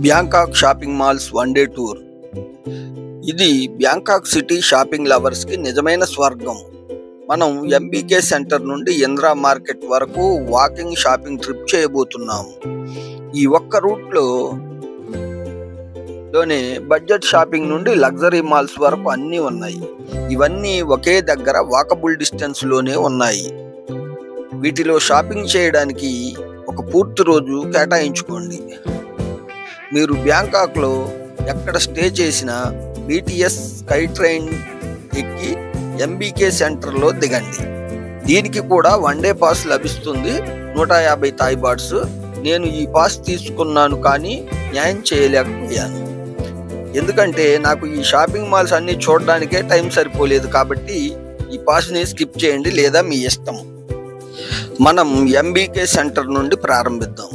Bangkok shopping malls one day tour. ఇది Bangkok city shopping lovers కి నిజమైన స్వర్గం. మనం ఎంబీకే సెంటర్ నుండి ఇందిరా మార్కెట్ వరకు వాకింగ్ షాపింగ్ ట్రిప్ చేయబోతున్నాము. ఈ ఒక్క రూట్ లోనే బడ్జెట్ షాపింగ్ నుండి లగ్జరీ మాల్స్ వరకు అన్నీ ఉన్నాయి. ఇవన్నీ ఒకే దగ్గర వాకబుల్ డిస్టెన్స్ లోనే ఉన్నాయి. వీటిలో షాపింగ్ చేయడానికి ఒక పూర్తి రోజు కేటాయించుకోండి. మీరు బ్యాంకాక్లో ఎక్కడ స్టే చేసినా బీటీఎస్ స్కై ట్రైన్ ఎక్కి ఎంబీకే సెంటర్లో దిగండి. దీనికి కూడా వన్ డే పాస్ లభిస్తుంది, 150 థాయ్ బాట్స్. నేను ఈ పాస్ తీసుకున్నాను కానీ న్యాయం చేయలేకపోయాను, ఎందుకంటే నాకు ఈ షాపింగ్ మాల్స్ అన్ని చూడడానికే టైం సరిపోలేదు. కాబట్టి ఈ పాస్ని స్కిప్ చేయండి, లేదా మీ ఇష్టం. మనం ఎంబీకే సెంటర్ నుండి ప్రారంభిద్దాం.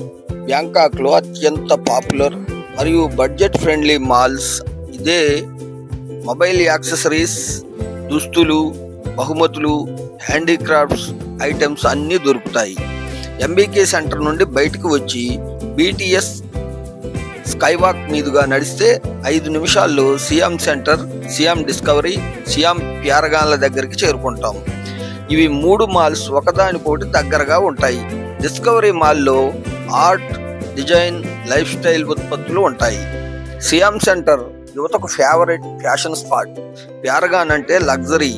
బ్యాంకాక్లో అత్యంత పాపులర్ మరియు బడ్జెట్ ఫ్రెండ్లీ మాల్స్ ఇదే. మొబైల్ యాక్సెసరీస్, దుస్తులు, బహుమతులు, హ్యాండీక్రాఫ్ట్స్ ఐటమ్స్ అన్నీ దొరుకుతాయి. ఎంబీకే సెంటర్ నుండి బయటకు వచ్చి బీటీఎస్ స్కైవాక్ మీదుగా నడిస్తే 5 నిమిషాల్లో Siam Center, Siam Discovery, Siam ప్యారగాన్ల దగ్గరికి చేరుకుంటాం. ఇవి 3 మాల్స్ ఒకదానికోటి దగ్గరగా ఉంటాయి. డిస్కవరీ మాల్లో ఆర్ట్, డిజైన్, లైఫ్ స్టైల్ ఉత్పత్తులు ఉంటాయి. సియామ్ సెంటర్ యువతకు ఫేవరెట్ ఫ్యాషన్ స్పాట్. ప్యారగాన్ అంటే లగ్జరీ.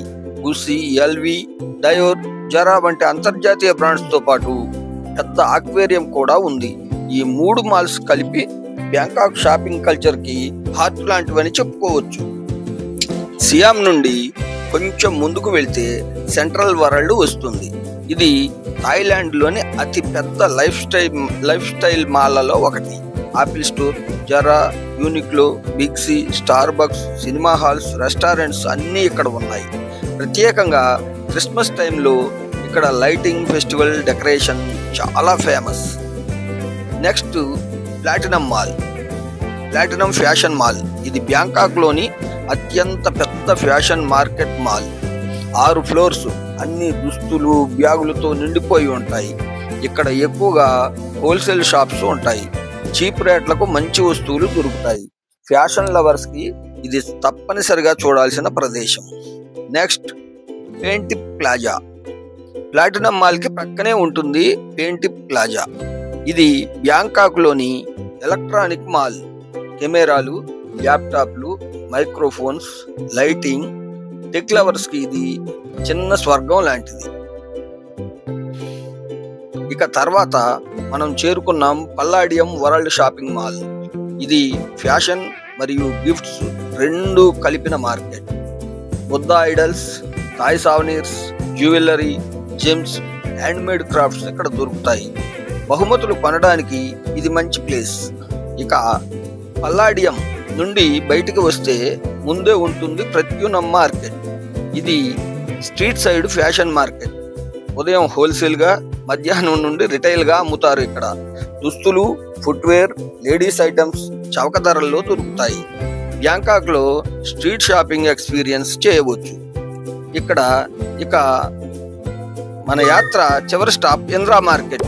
గుసి, ఎల్వి, డయోర్, జరా వంటి అంతర్జాతీయ బ్రాండ్స్తో పాటు పెద్ద ఆక్వేరియం కూడా ఉంది. ఈ 3 మాల్స్ కలిపి బ్యాంకాక్ షాపింగ్ కల్చర్కి హార్ట్ లాంటివని చెప్పుకోవచ్చు. సియామ్ నుండి కొంచెం ముందుకు వెళ్తే సెంట్రల్ వరల్డ్ వస్తుంది. ఇది థాయిలాండ్లోని అతి పెద్ద లైఫ్ స్టైల్ మాల్లలో ఒకటి. Apple store, Zara, Uniqlo, Big C, Starbucks, cinema halls, restaurants అన్నీ ఇక్కడ ఉన్నాయి. ప్రత్యేకంగా క్రిస్మస్ టైంలో ఇక్కడ లైటింగ్, ఫెస్టివల్ డెకరేషన్ చాలా famous. Next platinum mall, platinum fashion mall. ఇది బ్యాంకాక్లోని అత్యంత పెద్ద ఫ్యాషన్ మార్కెట్ మాల్. 6 ఫ్లోర్స్, అన్ని దుస్తులు, బ్యాగులతో నిండిపోయి ఉంటాయి. ఇక్కడ ఎక్కువగా హోల్సేల్ షాప్స్ ఉంటాయి. చీప్ రేట్లకు మంచి వస్తువులు దొరుకుతాయి. ఫ్యాషన్ లవర్స్కి ఇది తప్పనిసరిగా చూడాల్సిన ప్రదేశం. Next పెయింటిప్ plaza. ప్లాటినం మాల్కి ప్రక్కనే ఉంటుంది పెయింటిప్ ప్లాజా. ఇది బ్యాంకాక్లోని ఎలక్ట్రానిక్ మాల్. కెమెరాలు, ల్యాప్టాప్లు, మైక్రోఫోన్స్, లైటింగ్, టెక్ లవర్స్కి ఇది చిన్న స్వర్గం లాంటిది. ఇక తర్వాత మనం చేరుకున్నాం పల్లాడియం వరల్డ్ షాపింగ్ మాల్. ఇది ఫ్యాషన్ మరియు గిఫ్ట్స్ రెండు కలిపిన market. Buddha idols, Thai souvenirs, jewellery, gems, handmade crafts ఇక్కడ దొరుకుతాయి. బహుమతులు కొనడానికి ఇది మంచి ప్లేస్. ఇక పల్లాడియం నుండి బయటికి వస్తే ముందే ఉంటుంది ప్రత్యునం మార్కెట్. ఇది స్ట్రీట్ సైడ్ ఫ్యాషన్ మార్కెట్. ఉదయం హోల్సేల్గా, మధ్యాహ్నం నుండి రిటైల్గా అమ్ముతారు. ఇక్కడ దుస్తులు, ఫుట్వేర్, లేడీస్ ఐటమ్స్ చౌక ధరల్లో దొరుకుతాయి. బ్యాంకాక్లో స్ట్రీట్ షాపింగ్ ఎక్స్పీరియన్స్ చేయవచ్చు. ఇక మన యాత్ర చివరి స్టాప్ ఇందిరా మార్కెట్.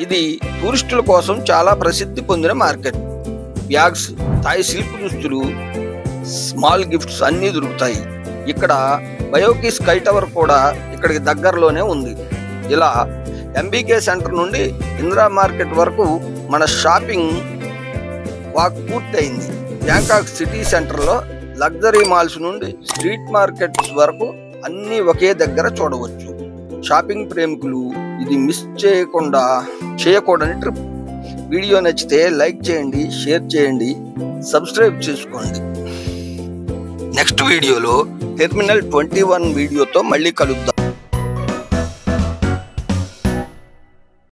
ఇది టూరిస్టుల కోసం చాలా ప్రసిద్ధి పొందిన మార్కెట్. బ్యాగ్స్, థాయ్ సిల్క్ దుస్తులు, స్మాల్ గిఫ్ట్స్ అన్నీ దొరుకుతాయి. ఇక్కడ బయోకి స్కై టవర్ కూడా ఇక్కడికి దగ్గరలోనే ఉంది. ఇలా ఎంబీకే సెంటర్ నుండి ఇందిరా మార్కెట్ వరకు మన షాపింగ్ వాక్ పూర్తయింది. బ్యాంకాక్ సిటీ సెంటర్లో లగ్జరీ మాల్స్ నుండి స్ట్రీట్ మార్కెట్స్ వరకు అన్నీ ఒకే దగ్గర చూడవచ్చు. షాపింగ్ ప్రేమికులు ఇది మిస్ చేయకూడని ట్రిప్. వీడియో నచ్చితే లైక్ చేయండి, షేర్ చేయండి, సబ్స్క్రైబ్ చేసుకోండి. నెక్స్ట్ వీడియోలో టెర్మినల్ 21 వీడియోతో మళ్ళీ కలుద్దాం.